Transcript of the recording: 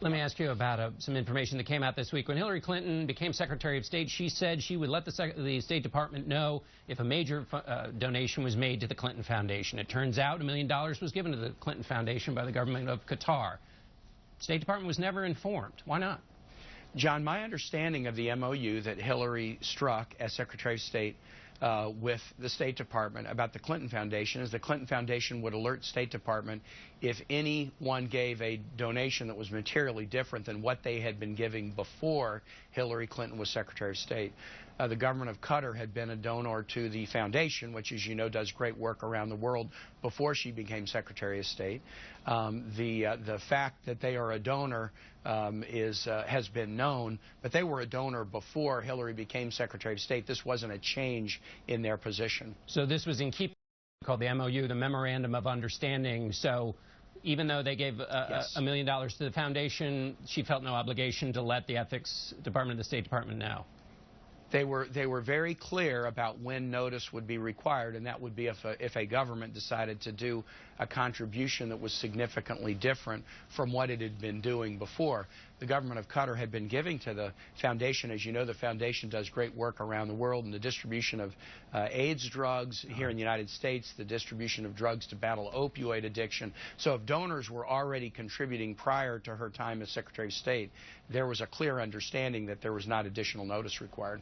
Let me ask you about some information that came out this week. When Hillary Clinton became Secretary of State, she said she would let the State Department know if a major donation was made to the Clinton Foundation. It turns out $1 million was given to the Clinton Foundation by the government of Qatar. State Department was never informed. Why not? John, my understanding of the MOU that Hillary struck as Secretary of State with the State Department about the Clinton Foundation is the Clinton Foundation would alert State Department if anyone gave a donation that was materially different than what they had been giving before Hillary Clinton was Secretary of State. The government of Qatar had been a donor to the foundation, which, as you know, does great work around the world before she became Secretary of State. The fact that they are a donor has been known, but they were a donor before Hillary became Secretary of State. This wasn't a change in their position. So this was in keeping with called the MOU, the Memorandum of Understanding. So even though they gave Yes. $1 million to the foundation, she felt no obligation to let the Ethics Department, the State Department, know. They were very clear about when notice would be required, and that would be if a government decided to do a contribution that was significantly different from what it had been doing before. The government of Qatar had been giving to the foundation. As you know, the foundation does great work around the world in the distribution of AIDS drugs here in the United States, the distribution of drugs to battle opioid addiction. So if donors were already contributing prior to her time as Secretary of State, there was a clear understanding that there was not additional notice required.